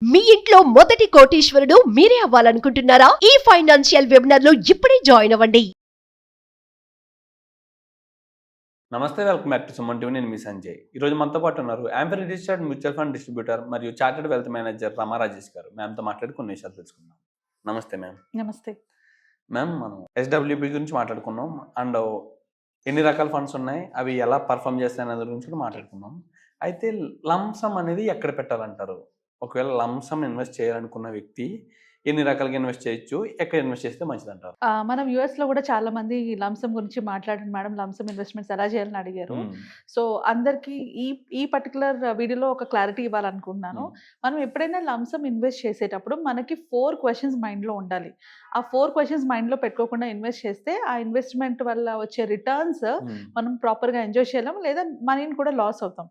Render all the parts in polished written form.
మీ ఇంట్లో మొదటి కోటీశ్వరుడు మీరే అవ్వాలనుకుంటున్నారా? ఈ ఫైనాన్షియల్ వెబినార్ లో ఇప్పుడే జాయిన్ అవ్వండి. నమస్తే, welcome back to Suman TV. నేను మీ సంజయ్. ఈరోజు మనతో పాటు ఉన్నారు యాంఫర్ రిజిస్టర్డ్ మ్యూచువల్ ఫండ్ డిస్ట్రిబ్యూటర్ మరియు చార్టెడ్ వెల్త్ మేనేజర్ రమా రాజేష్ గారు. మ్యామ్తో మాట్లాడి కొన్ని విషయాలు తెలుసుకుందాం. నమస్తే మ్యామ్. నమస్తే మ్యామ్, మనం ఎస్డబ్ల్యూపీ గురించి మాట్లాడుకున్నాం అండ్ ఎన్ని రకాల ఫండ్స్ ఉన్నాయి, అవి ఎలా పర్ఫామ్ చేస్తాయి అనే గురించి కూడా మాట్లాడుకున్నాం. అయితే లంసమ్ అనేది ఎక్కడ పెట్టాలంటారు? ఒకవేళ లంసమ్ ఇన్వెస్ట్ చేయాలనుకున్న వ్యక్తి ఎన్ని రకాలుగా ఇన్వెస్ట్ చేయొచ్చు, ఎక్కడ ఇన్వెస్ట్ చేస్తే మంచిది అంటారు? మనం యుఎస్ లో కూడా చాలా మంది లంసమ్ గురించి మాట్లాడండి మేడం, లంసమ్ ఇన్వెస్ట్మెంట్స్ ఎలా చేయాలని అడిగారు. సో అందరికి ఈ పర్టికులర్ వీడియోలో ఒక క్లారిటీ ఇవ్వాలనుకుంటున్నాను. మనం ఎప్పుడైనా లంసమ్ ఇన్వెస్ట్ చేసేటప్పుడు మనకి 4 క్వశ్చన్స్ మైండ్ లో ఉండాలి. ఆ 4 క్వశ్చన్స్ మైండ్ లో పెట్టుకోకుండా ఇన్వెస్ట్ చేస్తే ఆ ఇన్వెస్ట్మెంట్ వల్ల వచ్చే రిటర్న్స్ మనం ప్రాపర్ గా ఎంజాయ్ చేయలేము, లేదా మనీని కూడా లాస్ అవుతాం.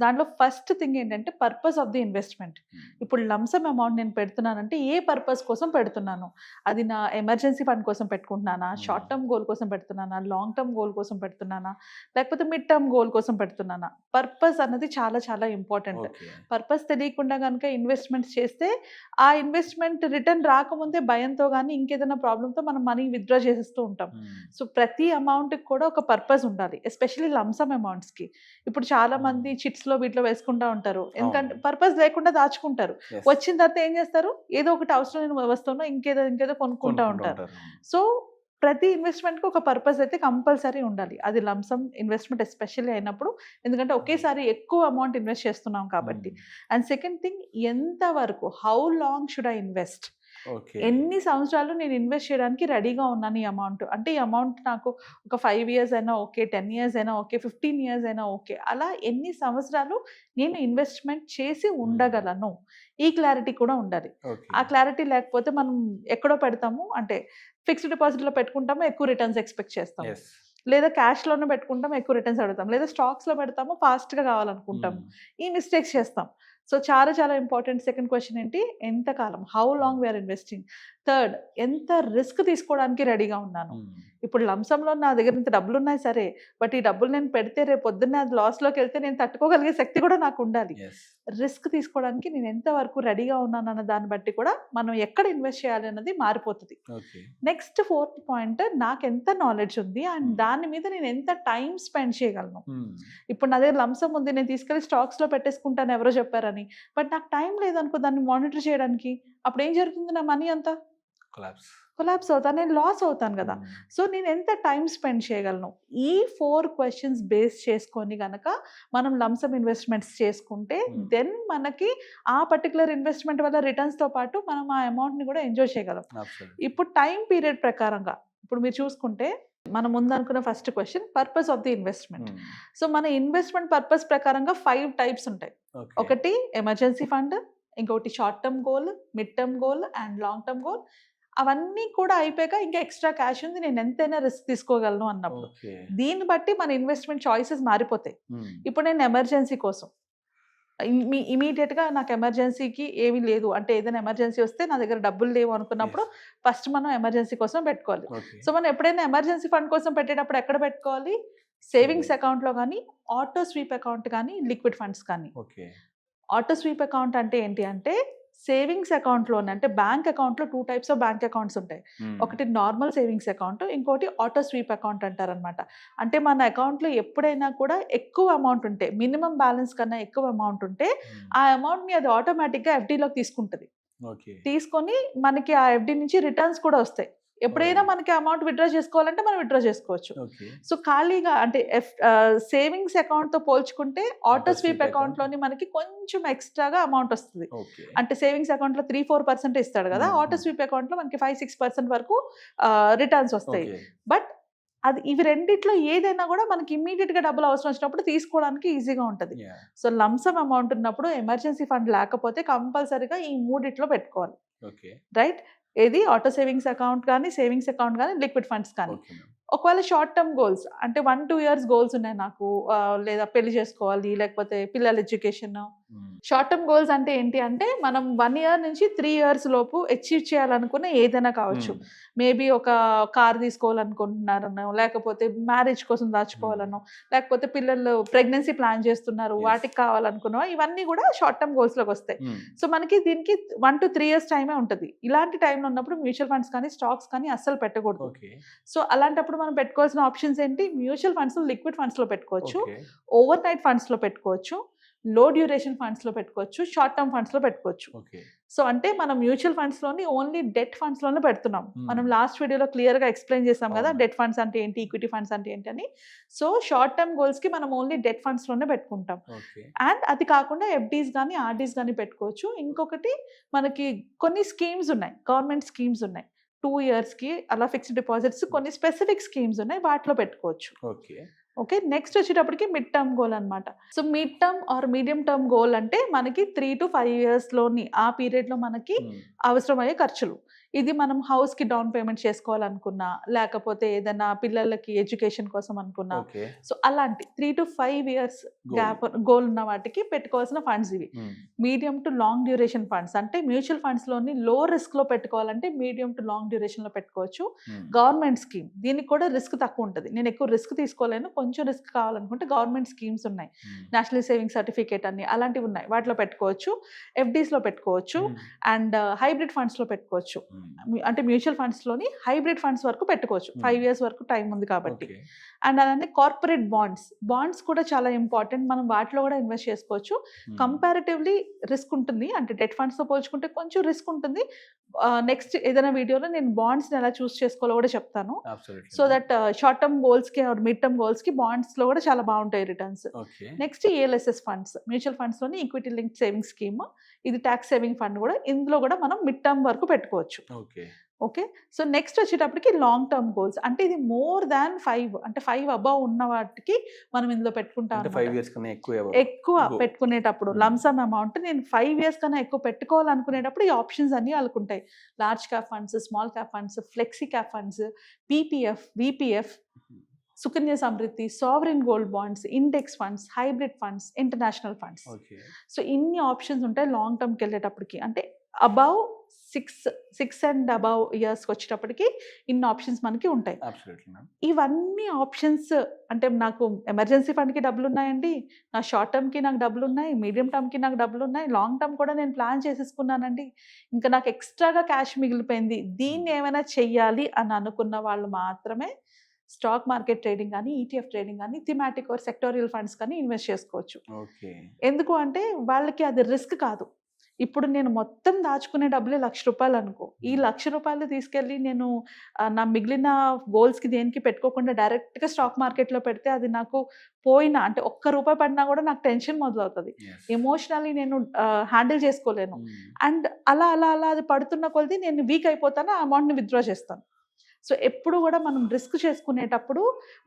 దాంట్లో ఫస్ట్ థింగ్ ఏంటంటే పర్పస్ ఆఫ్ ది ఇన్వెస్ట్మెంట్. ఇప్పుడు లంసమ్ అమౌంట్ నేను పెడుతున్నానంటే ఏ పర్పస్ కోసం పెడుతున్నాను? అది నా ఎమర్జెన్సీ ఫండ్ కోసం పెట్టుకుంటున్నానా, షార్ట్ టర్మ్ గోల్ కోసం పెడుతున్నానా, లాంగ్ టర్మ్ గోల్ కోసం పెడుతున్నానా, లేకపోతే మిడ్ టర్మ్ గోల్ కోసం పెడుతున్నానా? పర్పస్ అన్నది చాలా చాలా ఇంపార్టెంట్. పర్పస్ తెలియకుండా కనుక ఇన్వెస్ట్మెంట్ చేస్తే ఆ ఇన్వెస్ట్మెంట్ రిటర్న్ రాకముందే భయంతో కానీ ఇంకేదైనా ప్రాబ్లంతో మనం మనీ విత్డ్రా చేసేస్తూ ఉంటాం. సో ప్రతి అమౌంట్కి కూడా ఒక పర్పస్ ఉండాలి, ఎస్పెషల్లీ లంసమ్ అమౌంట్స్కి. ఇప్పుడు చాలా మంది చిట్స్లో వీటిలో వేసుకుంటూ ఉంటారు, ఎందుకంటే పర్పస్ లేకుండా దాచుకుంటారు. వచ్చిన తర్వాత ఏం చేస్తారు? ఏదో ఒకటి అవసరం వస్తువులో ఇంకేదో కొనుక్కుంటూ ఉంటారు. సో ప్రతి ఇన్వెస్ట్మెంట్కి ఒక పర్పస్ అయితే కంపల్సరీ ఉండాలి. అది లంసమ్ ఇన్వెస్ట్మెంట్ ఎస్పెషల్లీ అయినప్పుడు, ఎందుకంటే ఒకేసారి ఎక్కువ అమౌంట్ ఇన్వెస్ట్ చేస్తున్నాం కాబట్టి. అండ్ సెకండ్ థింగ్, ఎంత వరకు, how long should I invest? ఎన్ని సంవత్సరాలు నేను ఇన్వెస్ట్ చేయడానికి రెడీగా ఉన్నాను ఈ అమౌంట్? అంటే ఈ అమౌంట్ నాకు ఒక 5 years అయినా ఓకే, 10 years అయినా ఓకే, 15 years అయినా ఓకే, అలా ఎన్ని సంవత్సరాలు నేను ఇన్వెస్ట్మెంట్ చేసి ఉండగలను? ఈ క్లారిటీ కూడా ఉండాలి. ఆ క్లారిటీ లేకపోతే మనం ఎక్కడో పెడతాము, అంటే ఫిక్స్డ్ డిపాజిట్లో పెట్టుకుంటాము, ఎక్కువ రిటర్న్స్ ఎక్స్పెక్ట్ చేస్తాము, లేదా క్యాష్లోనే పెట్టుకుంటాము, ఎక్కువ రిటర్న్స్ అడుగుతాం, లేదా స్టాక్స్లో పెడతాము, ఫాస్ట్గా కావాలనుకుంటాము. ఈ మిస్టేక్స్ చేస్తాం. సో చాలా చాలా ఇంపార్టెంట్. సెకండ్ క్వశ్చన్ ఏంటి? ఎంత కాలం, how long we are investing. Third, ఎంత రిస్క్ తీసుకోవడానికి రెడీగా ఉన్నాను? ఇప్పుడు లంసంలో నా దగ్గర ఇంత డబ్బులు ఉన్నాయి సరే, బట్ ఈ డబ్బులు నేను పెడితే రేపు పొద్దున్న అది లాస్లోకి వెళ్తే నేను తట్టుకోగలిగే శక్తి కూడా నాకు ఉండాలి. రిస్క్ తీసుకోవడానికి నేను ఎంత వరకు రెడీగా ఉన్నాను అన్న దాన్ని బట్టి కూడా మనం ఎక్కడ ఇన్వెస్ట్ చేయాలి అన్నది మారిపోతుంది. నెక్స్ట్ 4th పాయింట్, నాకు ఎంత నాలెడ్జ్ ఉంది అండ్ దాని మీద నేను ఎంత టైం స్పెండ్ చేయగలను. ఇప్పుడు నా దగ్గర లంసం ఉంది, నేను తీసుకెళ్ళి స్టాక్స్లో పెట్టేసుకుంటాను ఎవరో చెప్పారని, బట్ నాకు టైం లేదనుకో దాన్ని మానిటర్ చేయడానికి, అప్పుడు ఏం జరుగుతుంది? నా మనీ అంతా కొలాప్స్ అవుతాను, నేను లాస్ అవుతాను కదా. సో నేను ఎంత టైం స్పెండ్ చేయగలను? ఈ 4 క్వశ్చన్స్ బేస్ చేసుకొని కనుక మనం లంసమ్ ఇన్వెస్ట్మెంట్స్ చేసుకుంటే దెన్ మనకి ఆ పర్టికులర్ ఇన్వెస్ట్మెంట్ వల్ల రిటర్న్స్తో పాటు మనం ఆ అమౌంట్ని కూడా ఎంజాయ్ చేయగలం. ఇప్పుడు టైం పీరియడ్ ప్రకారంగా ఇప్పుడు మీరు చూసుకుంటే, మనం ముందు అనుకున్న first question purpose of the investment. So మన ఇన్వెస్ట్మెంట్ పర్పస్ ప్రకారంగా 5 టైప్స్ ఉంటాయి. ఒకటి ఎమర్జెన్సీ ఫండ్, ఇంకొకటి short term goal, mid term goal and long term goal. అవన్నీ కూడా అయిపోయాక ఇంకా ఎక్స్ట్రా క్యాష్ ఉంది, నేను ఎంతైనా రిస్క్ తీసుకోగలను అన్నప్పుడు దీన్ని బట్టి మన ఇన్వెస్ట్మెంట్ చాయిసెస్ మారిపోతాయి. ఇప్పుడు నేను ఎమర్జెన్సీ కోసం ఇమీడియట్గా నాకు ఎమర్జెన్సీకి ఏమీ లేదు అంటే, ఏదైనా ఎమర్జెన్సీ వస్తే నా దగ్గర డబ్బులు లేవు అనుకున్నప్పుడు ఫస్ట్ మనం ఎమర్జెన్సీ కోసం పెట్టుకోవాలి. సో మనం ఎప్పుడైనా ఎమర్జెన్సీ ఫండ్ కోసం పెట్టేటప్పుడు ఎక్కడ పెట్టుకోవాలి? సేవింగ్స్ అకౌంట్లో కానీ, ఆటో స్వీప్ అకౌంట్ కానీ, లిక్విడ్ ఫండ్స్ కానీ. ఆటో స్వీప్ అకౌంట్ అంటే ఏంటి అంటే, సేవింగ్స్ అకౌంట్లోనే, అంటే బ్యాంక్ అకౌంట్లో 2 types ఆఫ్ బ్యాంక్ అకౌంట్స్ ఉంటాయి. ఒకటి నార్మల్ సేవింగ్స్ అకౌంట్, ఇంకోటి ఆటో స్వీప్ అకౌంట్ అంటారనమాట. అంటే మన అకౌంట్లో ఎప్పుడైనా కూడా ఎక్కువ అమౌంట్ ఉంటే, మినిమం బ్యాలెన్స్ కన్నా ఎక్కువ అమౌంట్ ఉంటే ఆ అమౌంట్ని అది ఆటోమేటిక్గా ఎఫ్డీలోకి తీసుకుంటుంది. తీసుకొని మనకి ఆ ఎఫ్డీ నుంచి రిటర్న్స్ కూడా వస్తాయి. ఎప్పుడైనా మనకి అమౌంట్ విత్డ్రా చేసుకోవాలంటే మనం విత్డ్రా చేసుకోవచ్చు. సో ఖాళీగా అంటే సేవింగ్స్ అకౌంట్తో పోల్చుకుంటే ఆటో స్వీప్ అకౌంట్లోని మనకి కొంచెం ఎక్స్ట్రాగా అమౌంట్ వస్తుంది. అంటే సేవింగ్స్ అకౌంట్లో 3-4% ఇస్తాడు కదా, ఆటో స్వీప్ అకౌంట్లో మనకి 5-6% వరకు రిటర్న్స్ వస్తాయి. బట్ అది ఇవి రెండిట్లో ఏదైనా కూడా మనకి ఇమ్మీడియట్గా డబ్బులు అవసరం వచ్చినప్పుడు తీసుకోవడానికి ఈజీగా ఉంటుంది. సో లంసమ్ అమౌంట్ ఉన్నప్పుడు, ఎమర్జెన్సీ ఫండ్ లేకపోతే కంపల్సరీగా ఈ 3 పెట్టుకోవాలి. రైట్? ఏది? ఆటో సేవింగ్స్ అకౌంట్ కానీ, సేవింగ్స్ అకౌంట్ కానీ, లిక్విడ్ ఫండ్స్ కానీ. ఒకవేళ షార్ట్ టర్మ్ గోల్స్ అంటే 1-2 years గోల్స్ ఉన్నాయి నాకు, లేదా పెళ్లి చేసుకోవాలి, లేకపోతే పిల్లల ఎడ్యుకేషన్, షార్ట్ టర్మ్ గోల్స్ అంటే ఏంటి అంటే మనం 1 year నుంచి 3 years లోపు అచీవ్ చేయాలనుకున్న ఏదైనా కావచ్చు. మేబీ ఒక కార్ తీసుకోవాలనుకుంటున్నారనో, లేకపోతే మ్యారేజ్ కోసం దాచుకోవాలనో, లేకపోతే పిల్లలు ప్రెగ్నెన్సీ ప్లాన్ చేస్తున్నారు, వాటికి కావాలనుకున్నా, ఇవన్నీ కూడా షార్ట్ టర్మ్ గోల్స్లోకి వస్తాయి. సో మనకి దీనికి 1 to 3 years టైమే ఉంటుంది. ఇలాంటి టైంలో ఉన్నప్పుడు మ్యూచువల్ ఫండ్స్ కానీ స్టాక్స్ కానీ అస్సలు పెట్టకూడదు. సో అలాంటప్పుడు మనం పెట్టుకోవాల్సిన ఆప్షన్స్ ఏంటి? మ్యూచువల్ ఫండ్స్ లిక్విడ్ ఫండ్స్లో పెట్టుకోవచ్చు, ఓవర్ నైట్ ఫండ్స్లో పెట్టుకోవచ్చు, లో డ్యూరేషన్ ఫండ్స్లో పెట్టుకోవచ్చు, షార్ట్ టర్మ్ ఫండ్స్లో పెట్టుకోవచ్చు. సో అంటే మనం మ్యూచువల్ ఫండ్స్లోని ఓన్లీ డెట్ ఫండ్స్లోనే పెడుతున్నాం. మనం లాస్ట్ వీడియోలో క్లియర్గా ఎక్స్ప్లెయిన్ చేసాం కదా డెట్ ఫండ్స్ అంటే ఏంటి, ఈక్విటీ ఫండ్స్ అంటే ఏంటి అని. సో షార్ట్ టర్మ్ గోల్స్కి మనం ఓన్లీ డెట్ ఫండ్స్లోనే పెట్టుకుంటాం. అండ్ అది కాకుండా ఎఫ్డీస్ కానీ ఆర్డీస్ కానీ పెట్టుకోవచ్చు. ఇంకొకటి మనకి కొన్ని స్కీమ్స్ ఉన్నాయి, గవర్నమెంట్ స్కీమ్స్ ఉన్నాయి, 2 yearsకి అలా ఫిక్స్డ్ డిపాజిట్స్ కొన్ని స్పెసిఫిక్ స్కీమ్స్ ఉన్నాయి, వాటిలో పెట్టుకోవచ్చు. ఓకే, నెక్స్ట్ వచ్చేటప్పటికి మిడ్ టర్మ్ గోల్ అనమాట. So mid term are medium term goal అంటే మనకి 3 to 5 yearsలోని ఆ పీరియడ్లో మనకి అవసరమయ్యే ఖర్చులు. ఇది మనం హౌస్కి డౌన్ పేమెంట్ చేసుకోవాలనుకున్నా, లేకపోతే ఏదైనా పిల్లలకి ఎడ్యుకేషన్ కోసం అనుకున్నా, సో అలాంటి 3 to 5 years గ్యాప్ గోల్ ఉన్న వాటికి పెట్టుకోవాల్సిన ఫండ్స్ ఇవి. Medium to long duration funds అంటే మ్యూచువల్ ఫండ్స్లోని లో రిస్క్లో పెట్టుకోవాలంటే మీడియం టు లాంగ్ డ్యూరేషన్లో పెట్టుకోవచ్చు. గవర్నమెంట్ స్కీమ్, దీనికి కూడా రిస్క్ తక్కువ ఉంటుంది. నేను ఎక్కువ రిస్క్ తీసుకోలేను, కొంచెం రిస్క్ కావాలనుకుంటే గవర్నమెంట్ స్కీమ్స్ ఉన్నాయి, నేషనల్ సేవింగ్ సర్టిఫికేట్ అన్ని అలాంటివి ఉన్నాయి, వాటిలో పెట్టుకోవచ్చు. ఎఫ్డీస్లో పెట్టుకోవచ్చు అండ్ హైబ్రిడ్ ఫండ్స్లో పెట్టుకోవచ్చు. అంటే మ్యూచువల్ ఫండ్స్లోని హైబ్రిడ్ ఫండ్స్ వరకు పెట్టుకోవచ్చు, 5 years వరకు టైం ఉంది కాబట్టి. అండ్ అలానే కార్పొరేట్ బాండ్స్ కూడా చాలా ఇంపార్టెంట్. మనం వాటిలో కూడా ఇన్వెస్ట్ చేసుకోవచ్చు. కంపారిటివ్లీ రిస్క్ ఉంటుంది, అంటే డెట్ ఫండ్స్తో పోల్చుకుంటే కొంచెం రిస్క్ ఉంటుంది. నెక్స్ట్ ఏదైనా వీడియోలో నేను బాండ్స్ని ఎలా చూస్ చేసుకోవాలో కూడా చెప్తాను. సో దట్ షార్ట్ టర్మ్ గోల్స్కి ఆర్ మిడ్ టర్మ్ గోల్స్కి బాండ్స్లో కూడా చాలా బాగుంటాయి returns. Next ELSS funds, mutual ఫండ్స్లోని ఈక్విటీ లింక్డ్ సేవింగ్ స్కీమ్, ఇది ట్యాక్స్ సేవింగ్ ఫండ్ కూడా. ఇందులో కూడా మనం మిడ్ టర్మ్ వరకు పెట్టుకోవచ్చు. ఓకే, సో నెక్స్ట్ వచ్చేటప్పటికి లాంగ్ టర్మ్ గోల్స్ అంటే ఇది మోర్ దాన్ 5 అంటే 5 అబవ్ ఉన్న వాటికి మనం ఇందులో పెట్టుకుంటాం. ఎక్కువ పెట్టుకునేటప్పుడు లంసమ్ అమౌంట్ నేను 5 years కన్నా ఎక్కువ పెట్టుకోవాలనుకునేటప్పుడు ఈ ఆప్షన్స్ అన్ని వాళ్ళకుంటాయి. Large cap funds, small cap funds, flexi cap funds, PPF, VPF, Sukanya Samriddhi, sovereign gold bonds, index funds, hybrid funds, international funds. So ఇన్ని ఆప్షన్స్ ఉంటాయి లాంగ్ టర్మ్కి వెళ్ళేటప్పటికి. అంటే అబౌవ్ 6 and above yearsకి వచ్చేటప్పటికి ఇన్ని ఆప్షన్స్ మనకి ఉంటాయి. ఇవన్నీ ఆప్షన్స్ అంటే నాకు ఎమర్జెన్సీ ఫండ్కి డబ్బులు ఉన్నాయండి, నా షార్ట్ టర్మ్కి నాకు డబ్బులు ఉన్నాయి, మీడియం టర్మ్కి నాకు డబ్బులు ఉన్నాయి, లాంగ్ టర్మ్ కూడా నేను ప్లాన్ చేసేసుకున్నానండి, ఇంకా నాకు ఎక్స్ట్రాగా క్యాష్ మిగిలిపోయింది, దీన్ని ఏమైనా చెయ్యాలి అని అనుకున్న వాళ్ళు మాత్రమే స్టాక్ మార్కెట్ ట్రేడింగ్ కానీ, ఈటీఎఫ్ ట్రేడింగ్ కానీ, థిమాటిక్ ఆర్ సెక్టోరియల్ ఫండ్స్ కానీ ఇన్వెస్ట్ చేసుకోవచ్చు. ఎందుకు అంటే వాళ్ళకి అది రిస్క్ కాదు. ఇప్పుడు నేను మొత్తం దాచుకునే డబ్బులే ₹1,00,000 అనుకో, ఈ ₹1,00,000 తీసుకెళ్ళి నేను నా మిగిలిన గోల్స్కి దేనికి పెట్టుకోకుండా డైరెక్ట్గా స్టాక్ మార్కెట్లో పెడితే అది నాకు పోయినా అంటే ₹1 పడినా కూడా నాకు టెన్షన్ మొదలవుతుంది. ఎమోషనల్లీ నేను హ్యాండిల్ చేసుకోలేను. అండ్ అలా అలా అలా అది పడుతున్న కొలది నేను వీక్ అయిపోతాను, ఆ అమౌంట్ని విత్డ్రా చేస్తాను. సో ఎప్పుడు కూడా మనం రిస్క్ చేసుకునేటప్పుడు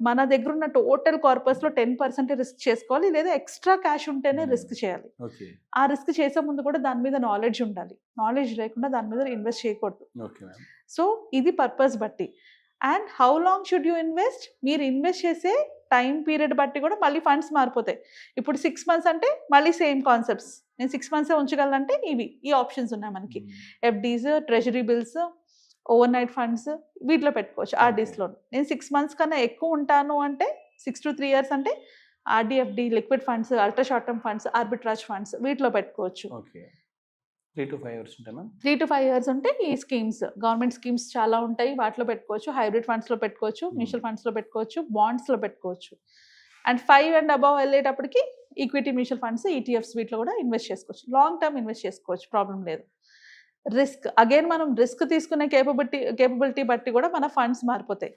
మన దగ్గర ఉన్న టోటల్ కార్పస్లో 10% రిస్క్ చేసుకోవాలి, లేదా ఎక్స్ట్రా క్యాష్ ఉంటేనే రిస్క్ చేయాలి. ఆ రిస్క్ చేసే ముందు కూడా దాని మీద నాలెడ్జ్ ఉండాలి. నాలెడ్జ్ లేకుండా దాని మీద ఇన్వెస్ట్ చేయకూడదు. సో ఇది పర్పస్ బట్టి. And how long should you invest, మీరు ఇన్వెస్ట్ చేసే టైం పీరియడ్ బట్టి కూడా మళ్ళీ ఫండ్స్ మారిపోతాయి. ఇప్పుడు 6 months అంటే మళ్ళీ సేమ్ కాన్సెప్ట్స్, నేను 6 months ఉంచగలంటే ఈ ఆప్షన్స్ ఉన్నాయి మనకి. FDs, treasury bills, over night funds, వీటిలో పెట్టుకోవచ్చు. ఆర్డీస్లో నేను 6 months కన్నా ఎక్కువ ఉంటాను అంటే 6 to 3 years అంటే RD FD, liquid funds, ultra short term funds, arbitrage funds, వీటిలో పెట్టుకోవచ్చు. 3 to 5 years ఉంటానా? 3 to 5 years ఉంటే ఈ స్కీమ్స్, గవర్నమెంట్ స్కీమ్స్ చాలా ఉంటాయి, వాటిలో పెట్టుకోవచ్చు. హైబ్రిడ్ ఫండ్స్లో పెట్టుకోవచ్చు, మ్యూచువల్ ఫండ్స్లో పెట్టుకోవచ్చు, బాండ్స్లో పెట్టుకోవచ్చు. అండ్ 5 and above వెళ్ళేటప్పటికి ఈక్విటీ మ్యూచువల్ ఫండ్స్, ఈటీఎఫ్స్, వీటిలో కూడా ఇన్వెస్ట్ చేసుకోవచ్చు. లాంగ్ టర్మ్ ఇన్వెస్ట్ చేసుకోవచ్చు, ప్రాబ్లం లేదు. రిస్క్ అగైన్ మనం రిస్క్ తీసుకునే కేపబిలిటీ బట్టి కూడా మన ఫండ్స్ మారిపోతాయి.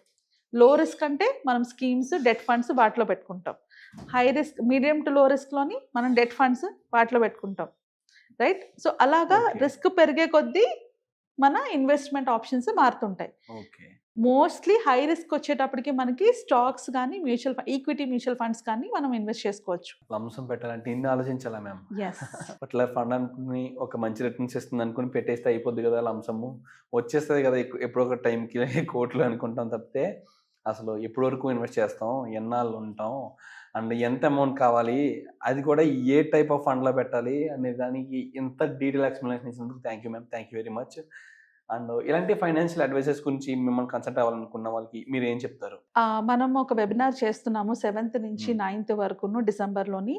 లో రిస్క్ అంటే మనం స్కీమ్స్, డెట్ ఫండ్స్ వాటిలో పెట్టుకుంటాం. హై రిస్క్, మీడియం టు లో రిస్క్లోని మనం డెట్ ఫండ్స్ వాటిలో పెట్టుకుంటాం, రైట్? సో అలాగా రిస్క్ పెరిగే కొద్దీ మన ఇన్వెస్ట్మెంట్ ఆప్షన్స్ మారుతుంటాయి. మోస్ట్లీ హై రిస్క్ వచ్చేటప్పటికి మనకి స్టాక్స్ కానీ, ఈక్విటీ మ్యూచువల్ ఫండ్స్ కానీ మనం ఇన్వెస్ట్ చేసుకోవచ్చు. లంసం పెట్టాలంటే ఇన్ని ఆలోచించాలా మ్యామ్? అట్లా ఫండ్ అనుకుని ఒక మంచి రిటర్న్స్ ఇస్తుంది అనుకుని పెట్టేస్తే అయిపోద్ది కదా, లంసము వచ్చేస్తుంది కదా, ఎప్పుడో ఒక టైంకి కోట్లు అనుకుంటాం తప్పితే అసలు ఎప్పటి వరకు ఇన్వెస్ట్ చేస్తాం, ఎన్నాళ్ళు ఉంటాం, అండ్ ఎంత అమౌంట్ కావాలి, అది కూడా ఏ టైప్ ఆఫ్ ఫండ్లో పెట్టాలి అనే దానికి ఇంత డీటెయిల్ ఎక్స్ప్లెనేషన్ ఇచ్చినందుకు thank you ma'am, thank you very much. And ఇలాంటి ఫైనాన్షియల్ అడ్వైజెస్ గురించి మిమ్మల్ని కన్సల్ట్ అవ్వాలనుకున్న వాళ్ళకి మీరు ఏం చెప్తారు? మనం ఒక వెబినార్ చేస్తున్నాము 7th నుంచి 9th వరకును డిసెంబర్లోని.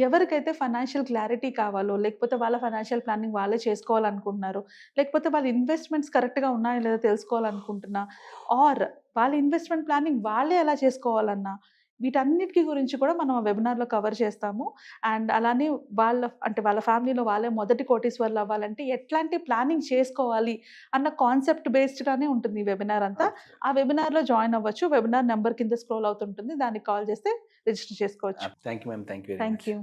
ఎవరికైతే ఫైనాన్షియల్ క్లారిటీ కావాలో, లేకపోతే వాళ్ళ ఫైనాన్షియల్ ప్లానింగ్ వాళ్ళే చేసుకోవాలనుకుంటున్నారు, లేకపోతే వాళ్ళ ఇన్వెస్ట్మెంట్స్ కరెక్ట్గా ఉన్నాయో లేదో తెలుసుకోవాలనుకుంటున్నా, ఆర్ వాళ్ళ ఇన్వెస్ట్మెంట్ ప్లానింగ్ వాళ్ళే ఎలా చేసుకోవాలన్నా, వీటన్నిటికీ గురించి కూడా మనం ఆ వెబినార్లో కవర్ చేస్తాము. అండ్ అలానే వాళ్ళ ఫ్యామిలీలో వాళ్ళే మొదటి కోటీశ్వర్లు అవ్వాలంటే ఎట్లాంటి ప్లానింగ్ చేసుకోవాలి అన్న కాన్సెప్ట్ బేస్డ్గానే ఉంటుంది ఈ వెబినార్ అంతా. ఆ వెబినార్లో జాయిన్ అవ్వచ్చు. వెబినార్ నెంబర్ కింద స్క్రోల్ అవుతుంటుంది, దానికి కాల్ చేస్తే రిజిస్టర్ చేసుకోవచ్చు. Thank you ma'am, thank you. Thank you.